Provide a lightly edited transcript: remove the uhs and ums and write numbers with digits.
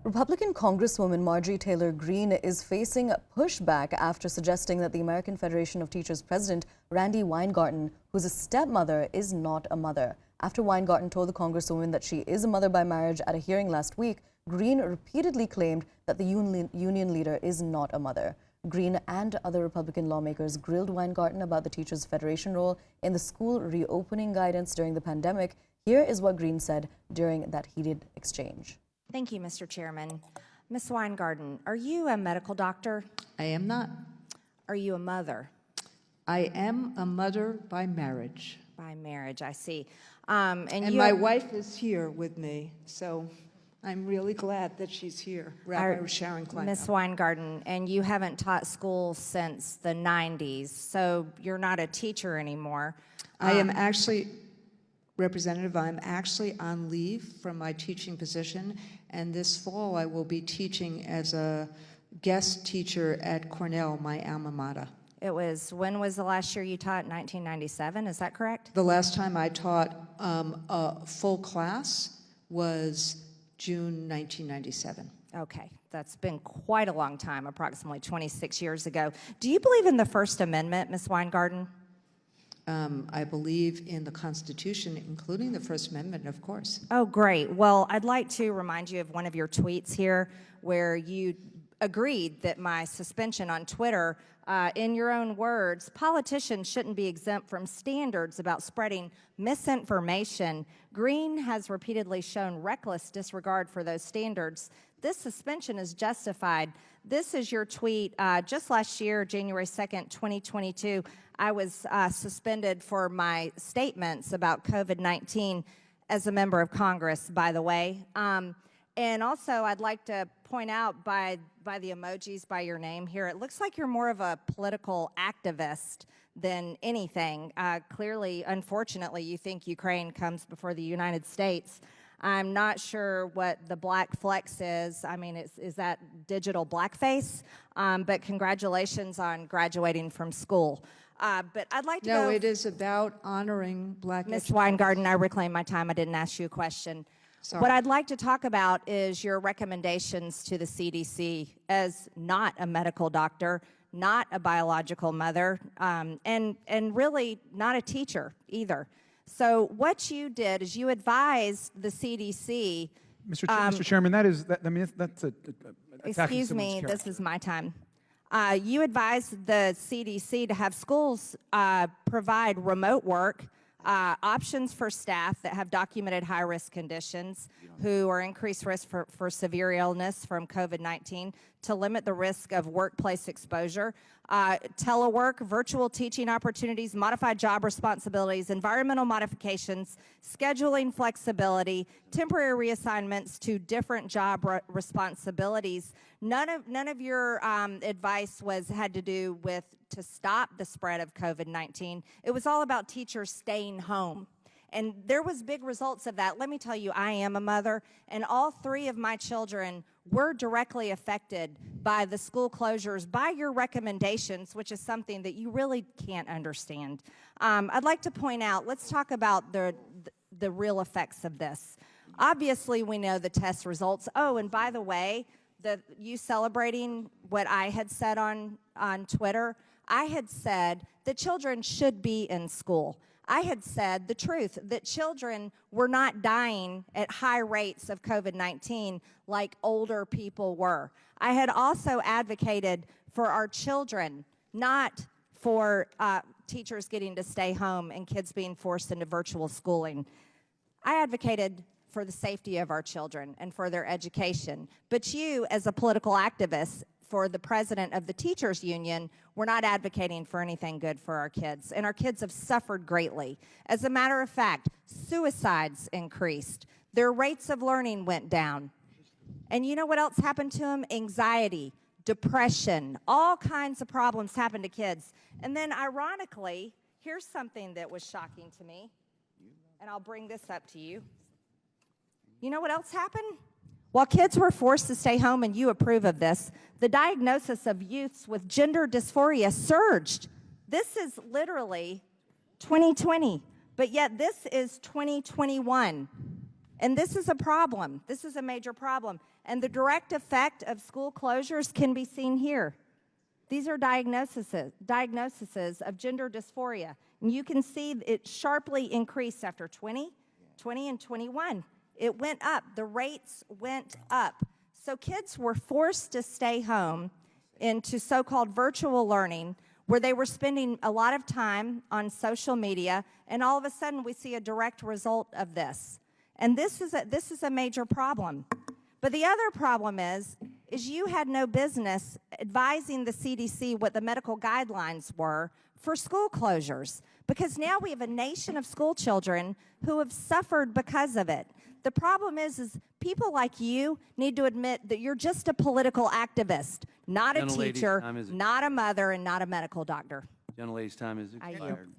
Republican Congresswoman Marjorie Taylor Greene is facing pushback after suggesting that the American Federation of Teachers president, Randi Weingarten, who's a stepmother, is not a mother. After Weingarten told the Congresswoman that she is a mother by marriage at a hearing last week, Greene repeatedly claimed that the union leader is not a mother. Greene and other Republican lawmakers grilled Weingarten about the Teachers Federation role in the school reopening guidance during the pandemic. Here is what Greene said during that heated exchange. Thank you, Mr. Chairman. Ms. Weingarten, are you a medical doctor? I am not. Are you a mother? I am a mother by marriage. By marriage, I see. And my wife is here with me, so I'm really glad that she's here, Rabbi Sharon Klein. Ms. Weingarten, and you haven't taught school since the 90s, so you're not a teacher anymore. I am actually, Representative, I'm actually on leave from my teaching position, and this fall I will be teaching as a guest teacher at Cornell, my alma mater. When was the last year you taught? 1997, is that correct? The last time I taught a full class was June 1997. Okay, that's been quite a long time, approximately 26 years ago. Do you believe in the First Amendment, Ms. Weingarten? I believe in the Constitution, including the First Amendment, of course. Oh, great. Well, I'd like to remind you of one of your tweets here where you agreed that my suspension on Twitter, in your own words, politicians shouldn't be exempt from standards about spreading misinformation. Greene has repeatedly shown reckless disregard for those standards. This suspension is justified. This is your tweet. Just last year, January 2nd, 2022, I was suspended for my statements about COVID-19 as a member of Congress, by the way. And also, I'd like to point out by the emojis, by your name here, it looks like you're more of a political activist than anything. Clearly, unfortunately, you think Ukraine comes before the United States. I'm not sure what the black flex is. I mean, is that digital blackface? But congratulations on graduating from school. But I'd like to No, it is about honoring black Ms. educators. Weingarten, I reclaim my time. I didn't ask you a question. Sorry. What I'd like to talk about is your recommendations to the CDC as not a medical doctor, not a biological mother, and really not a teacher either. So what you did is you advised the CDC. Mr. Chairman, that's a Excuse me, this is my time. You advised the CDC to have schools provide remote work, options for staff that have documented high-risk conditions who are increased risk for severe illness from COVID-19 to limit the risk of workplace exposure, telework, virtual teaching opportunities, modified job responsibilities, environmental modifications, scheduling flexibility, temporary reassignments to different job responsibilities. None of your advice had to do with to stop the spread of COVID-19. It was all about teachers staying home. And there was big results of that. Let me tell you, I am a mother, and all three of my children were directly affected by the school closures, by your recommendations, which is something that you really can't understand. I'd like to point out, let's talk about the real effects of this. Obviously, we know the test results. Oh, and by the way, you celebrating what I had said on Twitter, I had said that children should be in school. I had said the truth, that children were not dying at high rates of COVID-19 like older people were. I had also advocated for our children, not for teachers getting to stay home and kids being forced into virtual schooling. I advocated for the safety of our children and for their education. But you, as a political activist, for the president of the teachers union, we're not advocating for anything good for our kids, and our kids have suffered greatly. As a matter of fact, suicides increased. Their rates of learning went down. And you know what else happened to them? Anxiety, depression, all kinds of problems happened to kids. And then ironically, here's something that was shocking to me, and I'll bring this up to you. You know what else happened? While kids were forced to stay home, and you approve of this, the diagnosis of youths with gender dysphoria surged. This is literally 2020, but yet this is 2021. And this is a problem. This is a major problem. And the direct effect of school closures can be seen here. These are diagnoses of gender dysphoria. And you can see it sharply increased after 20 and 21. It went up. The rates went up. So kids were forced to stay home into so-called virtual learning, where they were spending a lot of time on social media, and all of a sudden we see a direct result of this. And this is a major problem. But the other problem is you had no business advising the CDC what the medical guidelines were for school closures, because now we have a nation of school children who have suffered because of it. The problem is people like you need to admit that you're just a political activist, not a teacher, not a mother, and not a medical doctor. Gentlelady's time is I yield. expired.